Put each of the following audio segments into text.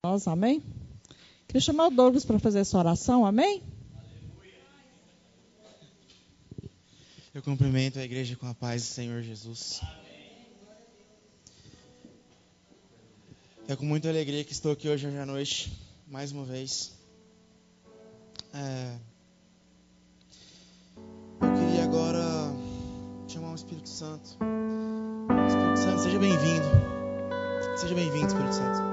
Nós, amém? Queria chamar o Douglas para fazer essa oração, amém? Eu cumprimento a igreja com a paz do Senhor Jesus. É com muita alegria que estou aqui hoje à noite, mais uma vez. Eu queria agora chamar o Espírito Santo. Espírito Santo, seja bem-vindo. Seja bem-vindo, Espírito Santo.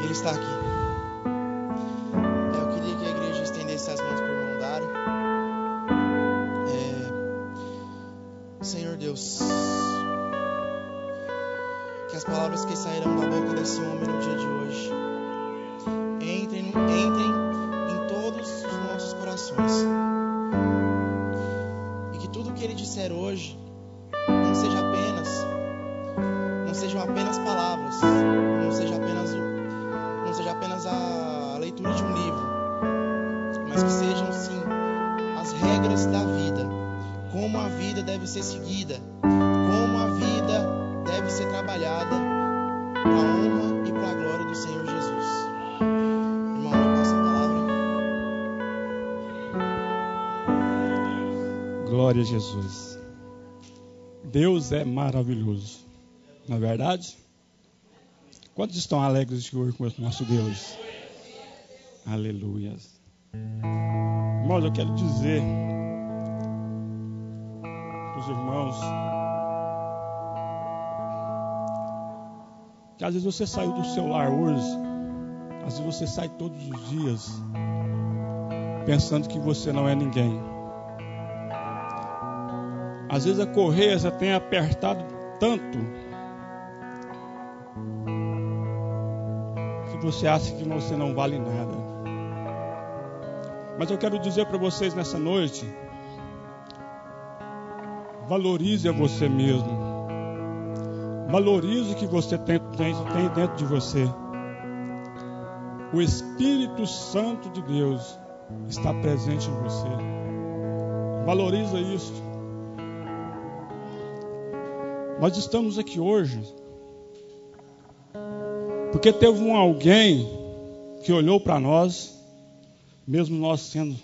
Ele está aqui. Eu queria que a igreja estendesse as mãos para o irmão Dário. Senhor Deus, que as palavras que sairão da boca desse homem no dia de hoje entrem em todos os nossos corações, e que tudo que ele disser hoje não sejam apenas palavras, não seja apenas a leitura de um livro, mas que sejam sim as regras da vida, como a vida deve ser seguida, como a vida deve ser trabalhada para a honra e para a glória do Senhor Jesus. Irmão, eu passo a palavra. Glória a Jesus. Deus é maravilhoso, não é verdade? Quantos estão alegres de hoje com o nosso Deus? Aleluia. Irmãos, eu quero dizer para os irmãos que às vezes você saiu do seu lar hoje, às vezes você sai todos os dias pensando que você não é ninguém. Às vezes a correia já tem apertado tanto que você acha que você não vale nada. Mas eu quero dizer para vocês nessa noite: valorize a você mesmo. Valorize o que você tem dentro de você. O Espírito Santo de Deus está presente em você. Valoriza isso. Nós estamos aqui hoje porque teve alguém que olhou para nós, mesmo nós sendo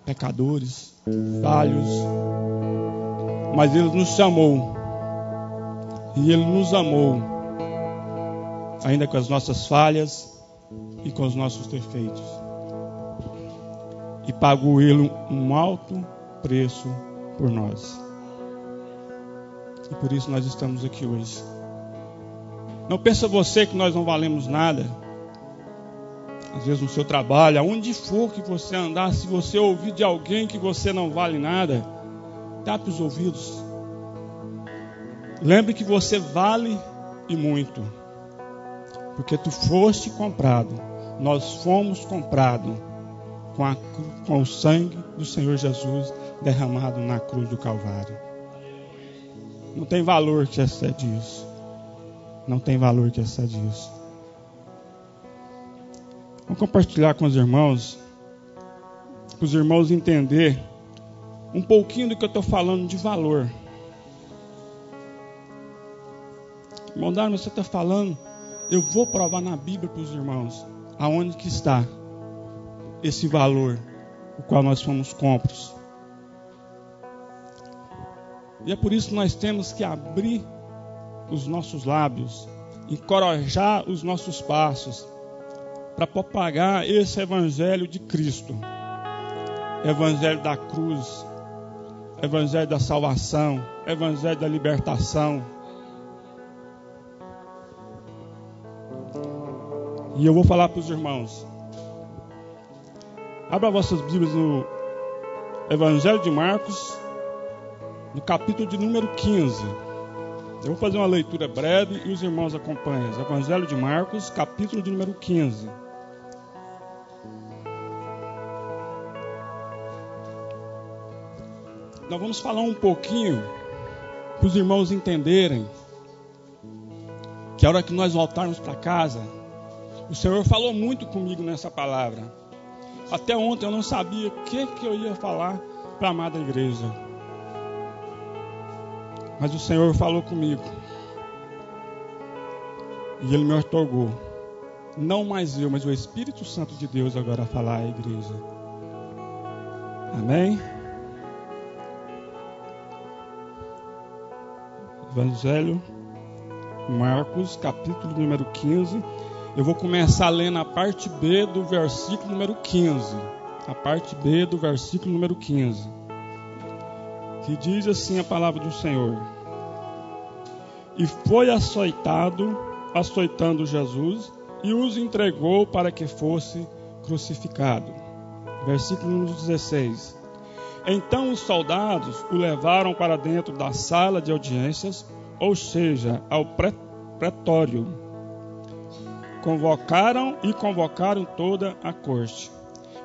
pecadores, falhos, mas Ele nos chamou e Ele nos amou, ainda com as nossas falhas e com os nossos defeitos, e pagou Ele um alto preço por nós. E por isso nós estamos aqui hoje. Não pensa você que nós não valemos nada. Às vezes no seu trabalho, aonde for que você andar, se você ouvir de alguém que você não vale nada, tape os ouvidos. Lembre que você vale e muito. Porque tu foste comprado. Nós fomos comprados com o sangue do Senhor Jesus derramado na cruz do Calvário. Não tem valor que excede isso. Não tem valor que excede isso. Vou compartilhar com os irmãos, para os irmãos entenderem um pouquinho do que eu estou falando de valor. Irmão Dário, você está falando, eu vou provar na Bíblia para os irmãos aonde que está esse valor, o qual nós fomos compros. E é por isso que nós temos que abrir os nossos lábios, encorajar os nossos passos, para propagar esse evangelho de Cristo, evangelho da cruz, evangelho da salvação, evangelho da libertação. E eu vou falar para os irmãos. Abra vossas Bíblias no Evangelho de Marcos, no capítulo de número 15. Eu vou fazer uma leitura breve e os irmãos acompanham. Evangelho de Marcos, capítulo de número 15. Nós vamos falar um pouquinho para os irmãos entenderem que a hora que nós voltarmos para casa, o Senhor falou muito comigo nessa palavra. Até ontem eu não sabia o que eu ia falar para a amada igreja. Mas o Senhor falou comigo. E Ele me otorgou não mais eu, mas o Espírito Santo de Deus agora a falar à igreja. Amém? Evangelho Marcos, capítulo número 15. Eu vou começar lendo a parte B do versículo número 15. A parte B do versículo número 15. Que diz assim a palavra do Senhor. E foi açoitando Jesus, e os entregou para que fosse crucificado. Versículo número 16. Então os soldados o levaram para dentro da sala de audiências, ou seja, ao pretório. Convocaram toda a corte.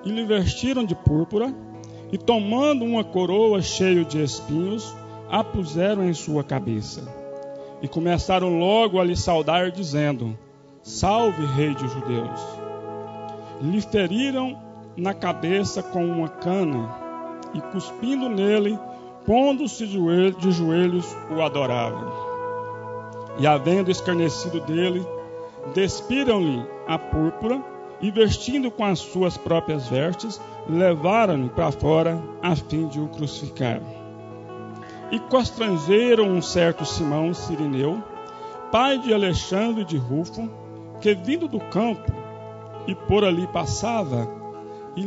E lhe vestiram de púrpura, e tomando uma coroa cheia de espinhos, a puseram em sua cabeça. E começaram logo a lhe saudar, dizendo: Salve, Rei dos Judeus! Lhe feriram na cabeça com uma cana, e cuspindo nele, pondo-se de joelhos, o adoravam. E havendo escarnecido dele, despiram-lhe a púrpura, e vestindo com as suas próprias vestes, levaram-no para fora, a fim de o crucificar. E constrangeram um certo Simão Cirineu, pai de Alexandre e de Rufo, que vindo do campo, e por ali passava, e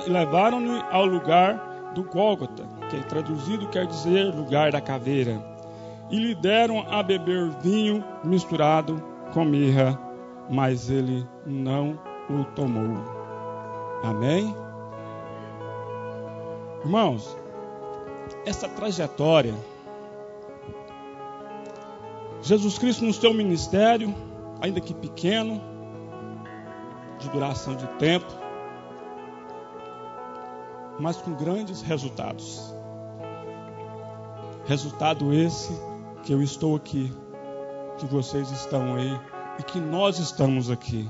levaram-no ao lugar do Gólgota, que traduzido quer dizer lugar da caveira, e lhe deram a beber vinho misturado com mirra, mas ele não o tomou. Amém? Irmãos, essa trajetória, Jesus Cristo no seu ministério, ainda que pequeno, de duração de tempo, mas com grandes resultados. Resultado esse que eu estou aqui, que vocês estão aí e que nós estamos aqui,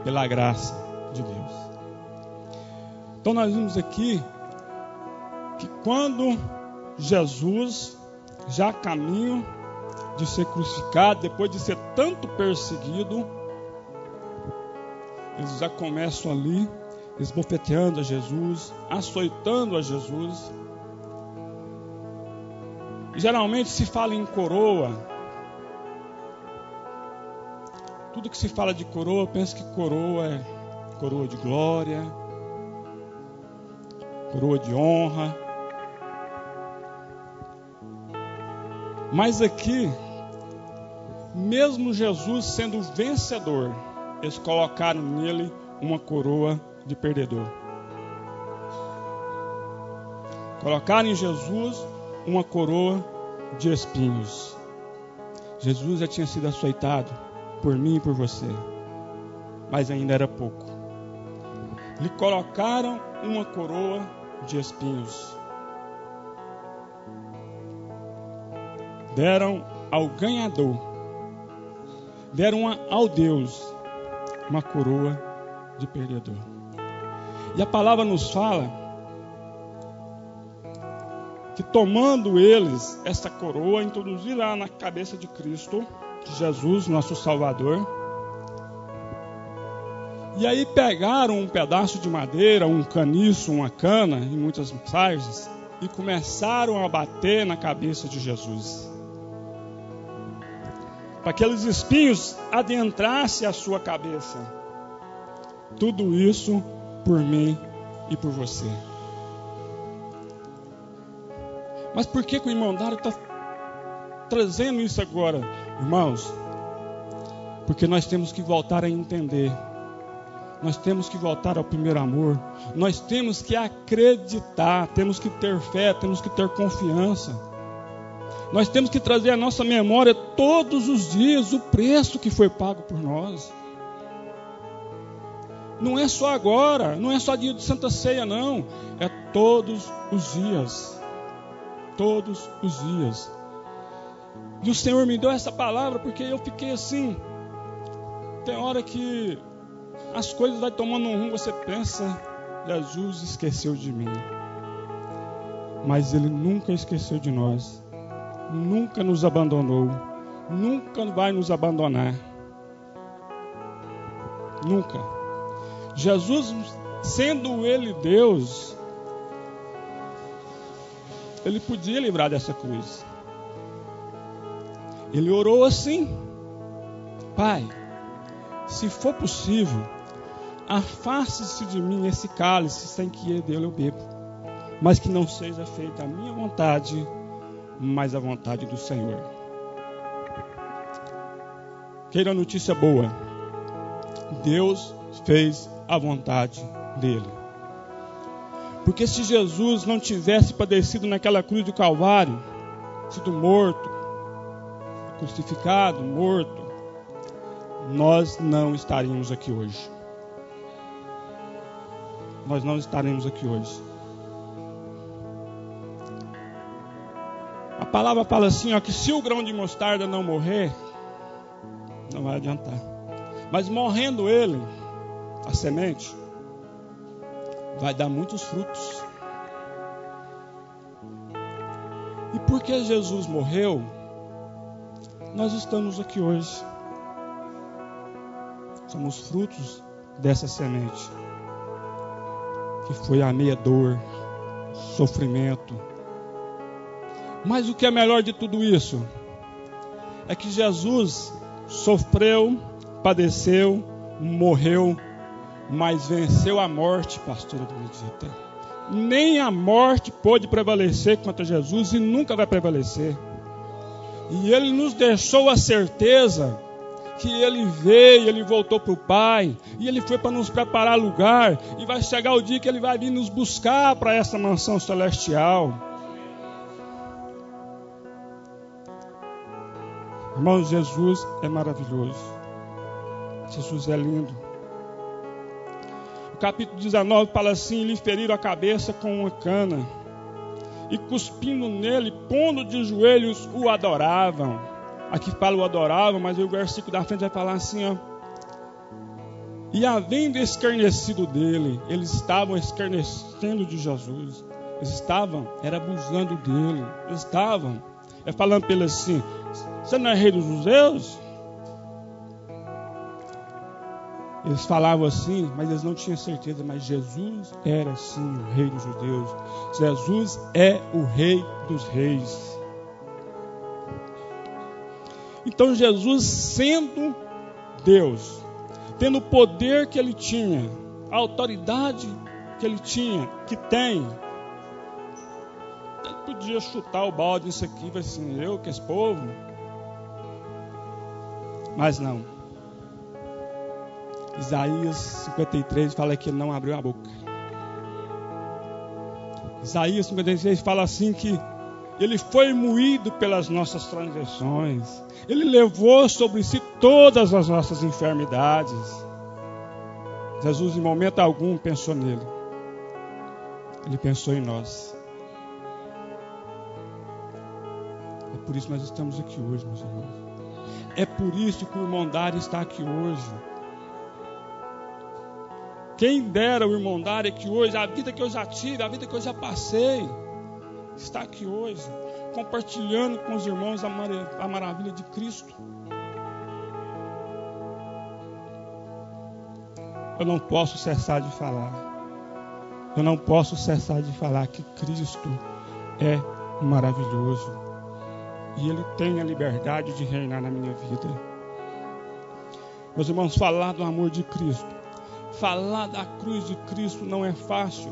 pela graça de Deus. Então nós vimos aqui que quando Jesus, já a caminho de ser crucificado, depois de ser tanto perseguido, eles já começam ali, esbofeteando a Jesus, açoitando a Jesus. E geralmente se fala em coroa. Tudo que se fala de coroa, eu penso que coroa é coroa de glória, coroa de honra. Mas aqui, mesmo Jesus sendo vencedor, eles colocaram nele uma coroa de perdedor. Colocaram em Jesus uma coroa de espinhos. Jesus já tinha sido açoitado por mim e por você, mas ainda era pouco. Lhe colocaram uma coroa de espinhos. Deram ao ganhador, deram ao Deus uma coroa de perdedor. E a palavra nos fala que tomando eles essa coroa, introduziram na cabeça de Cristo, de Jesus, nosso Salvador. E aí pegaram um pedaço de madeira, um caniço, uma cana, em muitas mensagens, e começaram a bater na cabeça de Jesus, para que aqueles espinhos adentrassem a sua cabeça. Tudo isso por mim e por você. Mas por que o irmão Dário está trazendo isso agora? Irmãos, porque nós temos que voltar a entender. Nós temos que voltar ao primeiro amor. Nós temos que acreditar, temos que ter fé, temos que ter confiança. Nós temos que trazer à nossa memória todos os dias o preço que foi pago por nós. Não é só agora, não é só dia de Santa Ceia, não. É todos os dias. Todos os dias. E o Senhor me deu essa palavra porque eu fiquei assim. Tem hora que as coisas vão tomando um rumo, você pensa, Jesus esqueceu de mim. Mas Ele nunca esqueceu de nós. Nunca nos abandonou. Nunca vai nos abandonar. Nunca. Jesus, sendo Ele Deus, Ele podia livrar dessa cruz. Ele orou assim: Pai, se for possível, afaste-se de mim esse cálice sem que dele eu bebo, mas que não seja feita a minha vontade, mas a vontade do Senhor. Queira notícia boa: Deus fez a vontade dele. Porque se Jesus não tivesse padecido naquela cruz do Calvário, sido morto, crucificado, morto, nós não estaríamos aqui hoje. Nós não estaremos aqui hoje. A palavra fala assim, ó, que se o grão de mostarda não morrer, não vai adiantar. Mas morrendo ele, a semente, vai dar muitos frutos. E porque Jesus morreu, nós estamos aqui hoje. Somos frutos dessa semente, que foi a meia dor, sofrimento. Mas o que é melhor de tudo isso é que Jesus sofreu, padeceu, morreu, mas venceu a morte, pastora Benedita. Nem a morte pôde prevalecer contra Jesus e nunca vai prevalecer. E Ele nos deixou a certeza que Ele veio, Ele voltou para o Pai, e Ele foi para nos preparar lugar, e vai chegar o dia que Ele vai vir nos buscar para essa mansão celestial. Irmãos, Jesus é maravilhoso. Jesus é lindo. O capítulo 19 fala assim: lhe feriram a cabeça com uma cana, e cuspindo nele, pondo de joelhos, o adoravam. Aqui fala o adoravam, mas o versículo da frente vai falar assim, ó. E havendo escarnecido dele, eles estavam escarnecendo de Jesus. Eles estavam, era abusando dele. Eles estavam, falando para ele assim: você não é rei dos judeus? Eles falavam assim, mas eles não tinham certeza. Mas Jesus era sim o rei dos judeus. Jesus é o rei dos reis. Então Jesus, sendo Deus, tendo o poder que Ele tinha, a autoridade que Ele tinha, que tem, Ele podia chutar o balde nisso aqui, vai assim, eu que esse povo. Mas não. Isaías 53 fala que Ele não abriu a boca. Isaías 53 fala assim que Ele foi moído pelas nossas transgressões. Ele levou sobre si todas as nossas enfermidades. Jesus em momento algum pensou nele. Ele pensou em nós. É por isso que nós estamos aqui hoje, meus irmãos. É por isso que o irmão Dário está aqui hoje. Quem dera o irmão Dário aqui hoje, a vida que eu já tive, a vida que eu já passei, está aqui hoje, compartilhando com os irmãos a maravilha de Cristo. Eu não posso cessar de falar. Eu não posso cessar de falar que Cristo é maravilhoso. E Ele tem a liberdade de reinar na minha vida. Meus irmãos, falar do amor de Cristo, falar da cruz de Cristo não é fácil.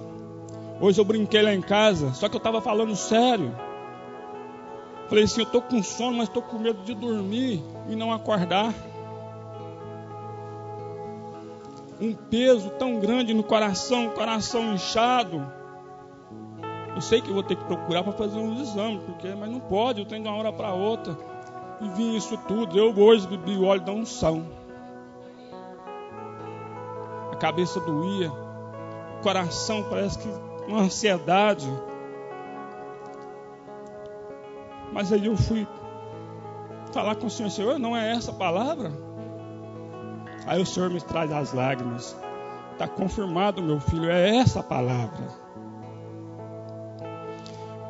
Hoje eu brinquei lá em casa, só que eu estava falando sério. Falei assim, eu estou com sono, mas estou com medo de dormir e não acordar. Um peso tão grande no coração, coração inchado. Eu sei que eu vou ter que procurar para fazer um exame, mas não pode, eu tenho de uma hora para outra. E vim isso tudo, eu hoje bebi o óleo da unção. A cabeça doía, o coração parece que uma ansiedade. Mas aí eu fui falar com o Senhor: Senhor, não é essa a palavra? Aí o Senhor me traz as lágrimas. Está confirmado, meu filho, é essa a palavra.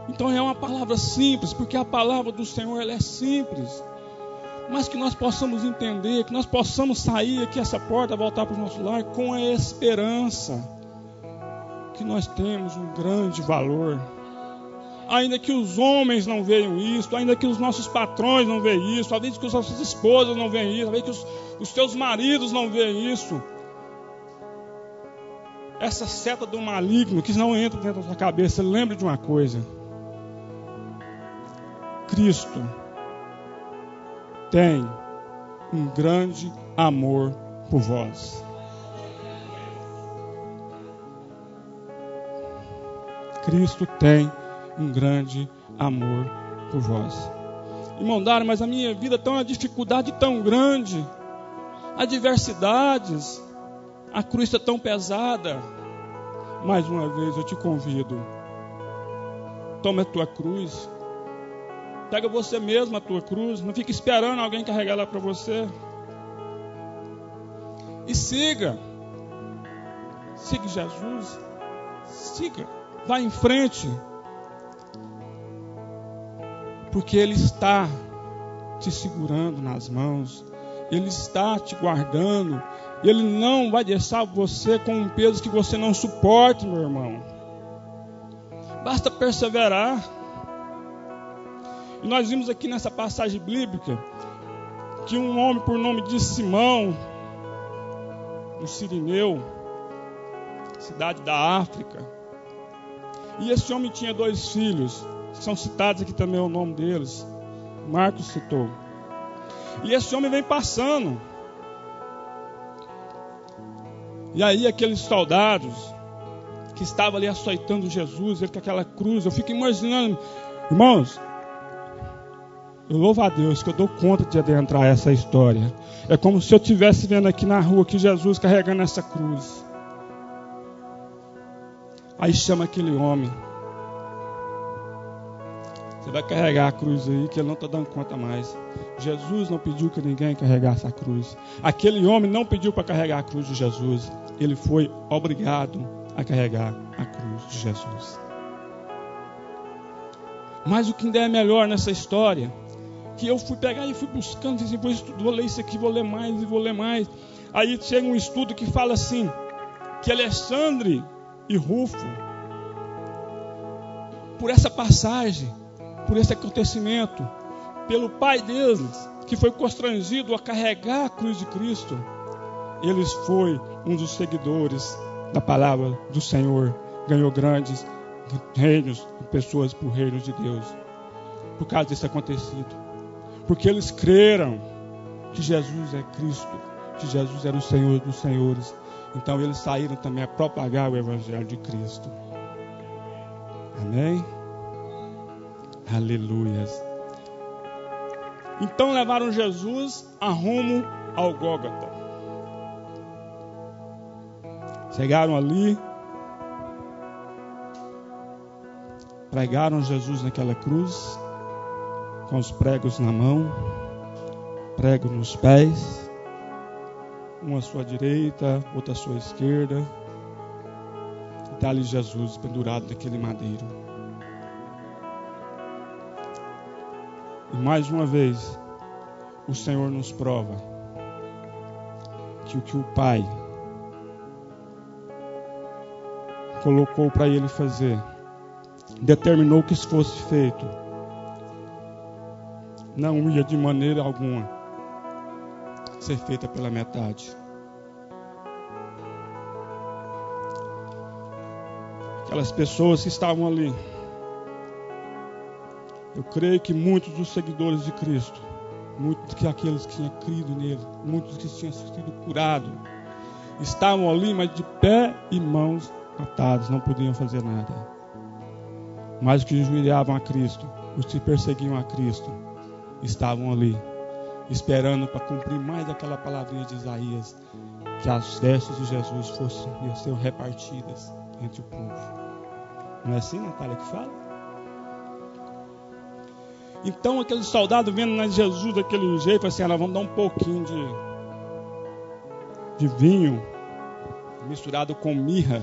Então é uma palavra simples, porque a palavra do Senhor ela é simples. mas que nós possamos entender, que nós possamos sair aqui essa porta, voltar para o nosso lar com a esperança que nós temos um grande valor. Ainda que os homens não vejam isso, ainda que os nossos patrões não vejam isso, ainda que as nossas esposas não vejam isso, ainda que os teus maridos não vejam isso, essa seta do maligno que não entra dentro da sua cabeça, lembre de uma coisa: Cristo tem um grande amor por vós. Cristo tem um grande amor por vós. Irmão Dário, mas a minha vida tem uma dificuldade tão grande, adversidades, a cruz está tão pesada. Mais uma vez eu te convido, toma a tua cruz, pega você mesmo a tua cruz, não fique esperando alguém carregar ela para você, e siga Jesus, vá em frente, porque Ele está te segurando nas mãos, Ele está te guardando, Ele não vai deixar você com um peso que você não suporte, meu irmão. Basta perseverar. E nós vimos aqui nessa passagem bíblica que um homem por nome de Simão, um sirineu, cidade da África, e esse homem tinha 2 filhos, são citados aqui também o nome deles, Marcos citou. E esse homem vem passando, e aí aqueles soldados que estavam ali açoitando Jesus, ele com aquela cruz, eu fico imaginando, irmãos, eu louvo a Deus que eu dou conta de adentrar essa história. É como se eu estivesse vendo aqui na rua que Jesus carregando essa cruz. Aí chama aquele homem: você vai carregar a cruz aí, que ele não está dando conta mais. Jesus não pediu que ninguém carregasse a cruz. Aquele homem não pediu para carregar a cruz de Jesus. Ele foi obrigado a carregar a cruz de Jesus. Mas o que ainda é melhor nessa história, que eu fui pegar e fui buscando, disse, vou ler isso aqui, vou ler mais e vou ler mais. Aí chega um estudo que fala assim, que Alexandre e Rufo, por essa passagem, por esse acontecimento, pelo pai deles, que foi constrangido a carregar a cruz de Cristo, eles foi um dos seguidores da palavra do Senhor, ganhou grandes reinos e pessoas para o reino de Deus, por causa desse acontecido, porque eles creram que Jesus é Cristo, que Jesus era o Senhor dos senhores. Então eles saíram também a propagar o Evangelho de Cristo. Amém? Aleluias. Então levaram Jesus a rumo ao Gólgota. Chegaram ali, pregaram Jesus naquela cruz, com os pregos na mão, prego nos pés, uma à sua direita, outra à sua esquerda. E está ali Jesus pendurado naquele madeiro. E mais uma vez, o Senhor nos prova que o que o Pai colocou para Ele fazer, determinou que isso fosse feito, não ia de maneira alguma ser feita pela metade. Aquelas pessoas que estavam ali, eu creio que muitos dos seguidores de Cristo, muitos que aqueles que tinham crido nele, muitos que tinham sido curados, estavam ali, mas de pé e mãos atados, não podiam fazer nada. Mas os que judiavam a Cristo, os que perseguiam a Cristo, estavam ali, esperando para cumprir mais aquela palavrinha de Isaías, que as vestes de Jesus iam ser repartidas entre o povo. Não é assim, Natália, que fala? Então aquele soldado vendo Jesus daquele jeito, falou assim, nós vamos dar um pouquinho de vinho misturado com mirra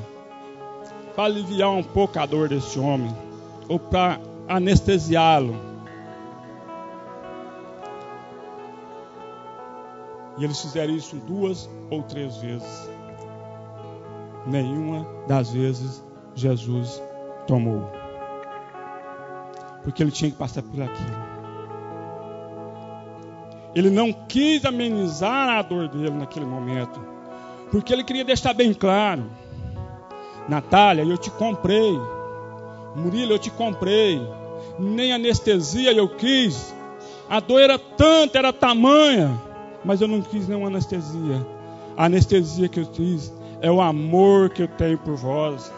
para aliviar um pouco a dor desse homem, ou para anestesiá-lo. E eles fizeram isso 2 ou 3 vezes. Nenhuma das vezes Jesus tomou. Porque ele tinha que passar por aquilo. Ele não quis amenizar a dor dele naquele momento. Porque ele queria deixar bem claro: Natália, eu te comprei. Murilo, eu te comprei. Nem anestesia eu quis. A dor era tanta, era tamanha, mas eu não quis nenhuma anestesia. A anestesia que eu quis é o amor que eu tenho por vós.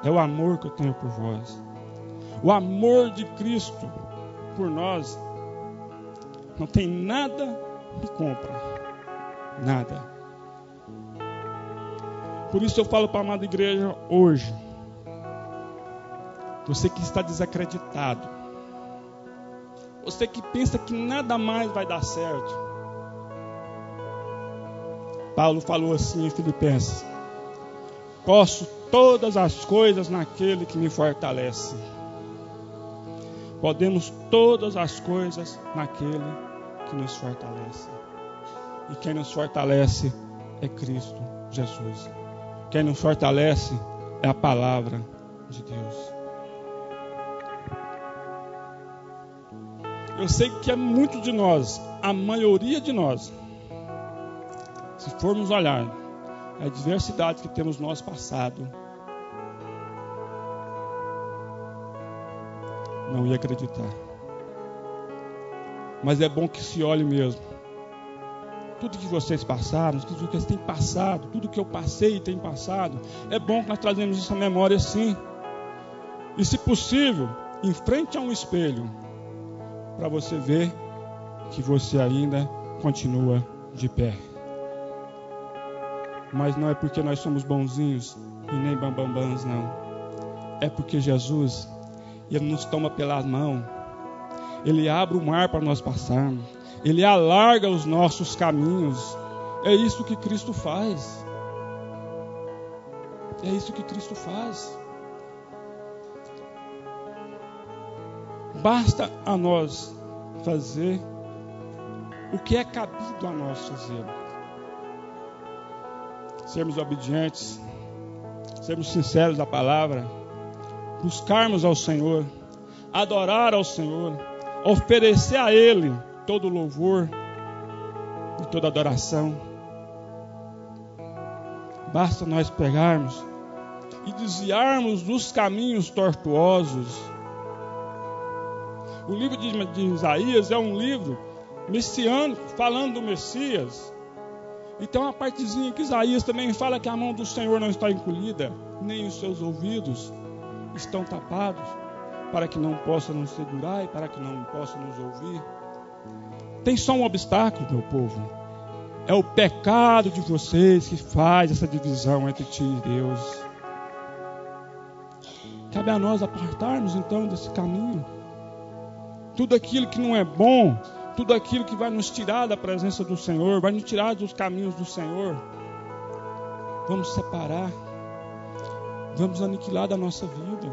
É o amor que eu tenho por vós. O amor de Cristo por nós não tem nada que compra. Nada. Por isso eu falo para a amada igreja hoje: você que está desacreditado, você que pensa que nada mais vai dar certo. Paulo falou assim em Filipenses: posso todas as coisas naquele que me fortalece. Podemos todas as coisas naquele que nos fortalece. E quem nos fortalece é Cristo Jesus. Quem nos fortalece é a palavra de Deus. Eu sei que é muito de nós, a maioria de nós, se formos olhar a diversidade que temos nós passado, não ia acreditar. Mas é bom que se olhe mesmo. Tudo que vocês passaram, tudo que vocês têm passado, tudo que eu passei e tenho passado, é bom que nós trazemos essa memória sim. E se possível, em frente a um espelho, para você ver que você ainda continua de pé. Mas não é porque nós somos bonzinhos e nem bambambãs, não. É porque Jesus, Ele nos toma pela mão. Ele abre o mar para nós passarmos. Ele alarga os nossos caminhos. É isso que Cristo faz. É isso que Cristo faz. Basta a nós fazer o que é cabido a nós fazer. Sermos obedientes, sermos sinceros da palavra, buscarmos ao Senhor, adorar ao Senhor, oferecer a Ele todo louvor e toda adoração. Basta nós pegarmos e desviarmos dos caminhos tortuosos. O livro de Isaías é um livro messiânico, falando do Messias. E tem uma partezinha que Isaías também fala que a mão do Senhor não está encolhida, nem os seus ouvidos estão tapados, para que não possa nos segurar e para que não possa nos ouvir. Tem só um obstáculo, meu povo. É o pecado de vocês que faz essa divisão entre ti e Deus. Cabe a nós apartarmos então desse caminho. Tudo aquilo que não é bom, tudo aquilo que vai nos tirar da presença do Senhor, vai nos tirar dos caminhos do Senhor, vamos separar, vamos aniquilar da nossa vida.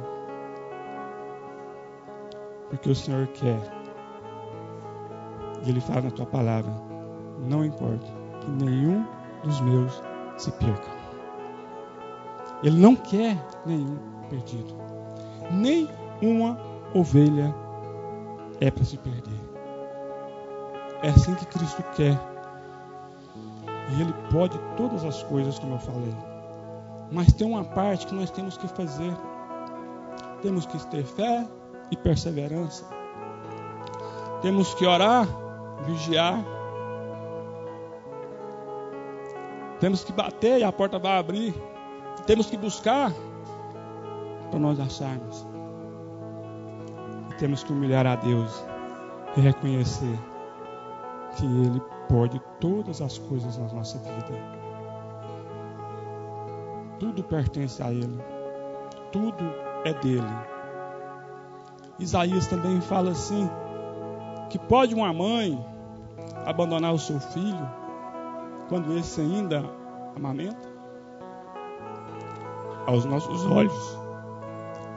Porque o Senhor quer. E Ele fala na tua palavra: não importa que nenhum dos meus se perca. Ele não quer nenhum perdido. Nem uma ovelha é para se perder. É assim que Cristo quer. E Ele pode todas as coisas, como eu falei. Mas tem uma parte que nós temos que fazer. Temos que ter fé e perseverança. Temos que orar, vigiar. Temos que bater e a porta vai abrir. Temos que buscar para nós acharmos. E temos que humilhar a Deus e reconhecer que Ele pode todas as coisas na nossa vida. Tudo pertence a Ele. Tudo é dele. Isaías também fala assim, que pode uma mãe abandonar o seu filho quando esse ainda amamenta? Aos nossos olhos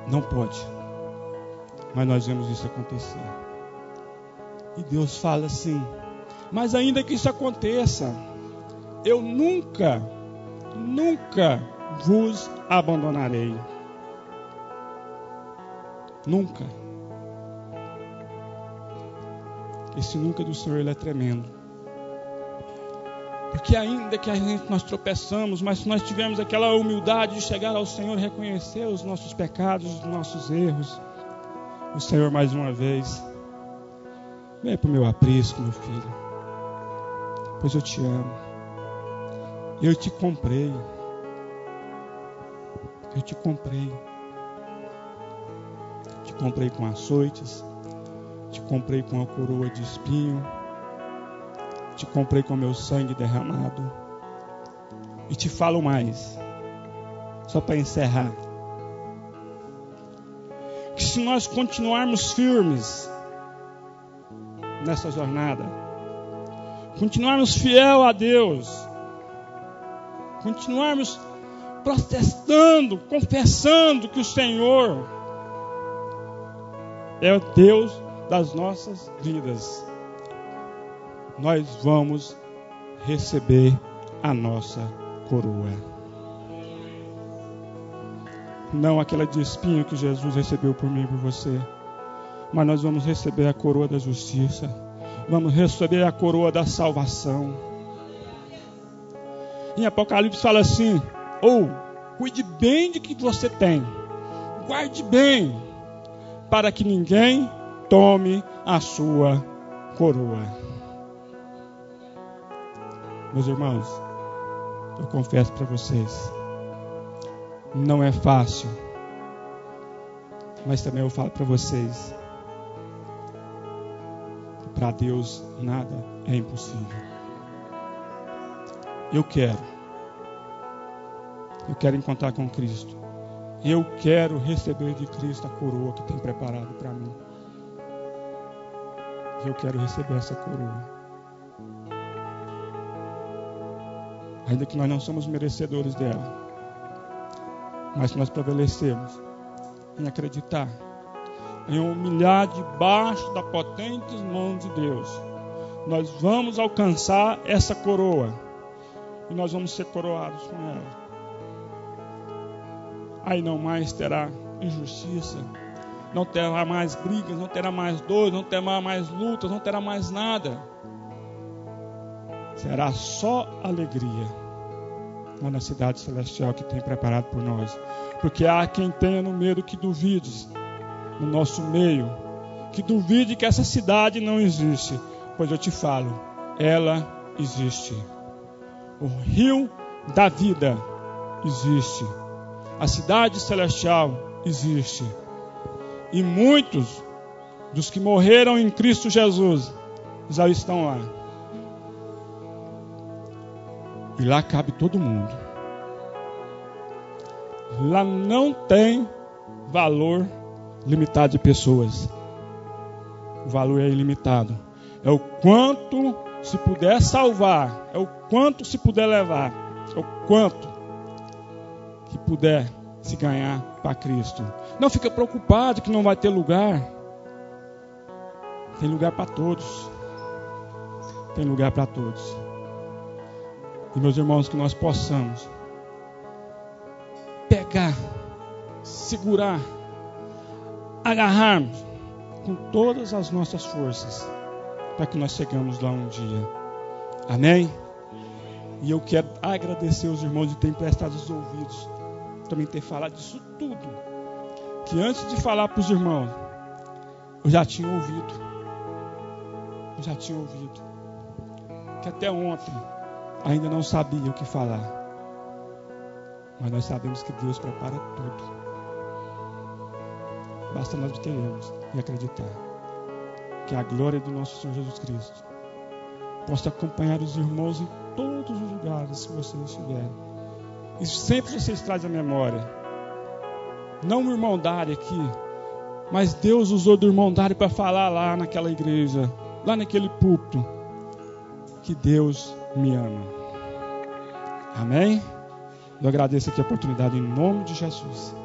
não pode, mas nós vemos isso acontecer. E Deus fala assim: Mas ainda que isso aconteça, eu nunca vos abandonarei. Nunca. Esse nunca do Senhor, ele é tremendo. Porque ainda que nós tropeçamos, mas se nós tivermos aquela humildade de chegar ao Senhor e reconhecer os nossos pecados, os nossos erros, o Senhor mais uma vez, vem para o meu aprisco, meu filho, pois eu te amo, eu te comprei, te comprei com açoites, te comprei com a coroa de espinho, te comprei com meu sangue derramado. E te falo mais, só para encerrar, que se nós continuarmos firmes nessa jornada, continuarmos fiel a Deus, continuarmos protestando, confessando que o Senhor é o Deus das nossas vidas, nós vamos receber a nossa coroa. Não aquela de espinho que Jesus recebeu por mim e por você, mas nós vamos receber a coroa da justiça, vamos receber a coroa da salvação. Em Apocalipse fala assim: cuide bem de que você tem, guarde bem, para que ninguém tome a sua coroa. Meus irmãos, eu confesso para vocês, não é fácil, mas também eu falo para vocês, para Deus nada é impossível. Eu quero encontrar com Cristo, eu quero receber de Cristo a coroa que tem preparado para mim. Eu quero receber essa coroa. Ainda que nós não somos merecedores dela, mas nós prevalecemos em acreditar, em humilhar debaixo da potente mão de Deus, nós vamos alcançar essa coroa e nós vamos ser coroados com ela. Aí não mais terá injustiça, não terá mais brigas, não terá mais dor, não terá mais lutas, não terá mais nada. Será só alegria lá na cidade celestial que tem preparado por nós. Porque há quem tenha no medo que duvide, no nosso meio, que duvide que essa cidade não existe. Pois eu te falo, ela existe. O rio da vida existe. A cidade celestial existe. E muitos dos que morreram em Cristo Jesus já estão lá. E lá cabe todo mundo. Lá não tem valor limitado de pessoas. O valor é ilimitado. É o quanto se puder salvar. É o quanto se puder levar. É o quanto que puder se ganhar para Cristo. Não fica preocupado que não vai ter lugar. Tem lugar para todos. Tem lugar para todos. E meus irmãos, que nós possamos pegar, segurar, agarrarmos com todas as nossas forças para que nós chegamos lá um dia. Amém? E eu quero agradecer os irmãos de terem prestado os ouvidos, também ter falado disso tudo, que antes de falar para os irmãos, eu já tinha ouvido. Que até ontem ainda não sabia o que falar. Mas nós sabemos que Deus prepara tudo. Basta nós termos e acreditar que a glória do nosso Senhor Jesus Cristo possa acompanhar os irmãos em todos os lugares que vocês estiverem. E sempre vocês trazem a memória. Não o irmão Dário aqui, mas Deus usou do irmão Dário para falar lá naquela igreja, lá naquele púlpito, que Deus me ama. Amém? Eu agradeço aqui a oportunidade em nome de Jesus.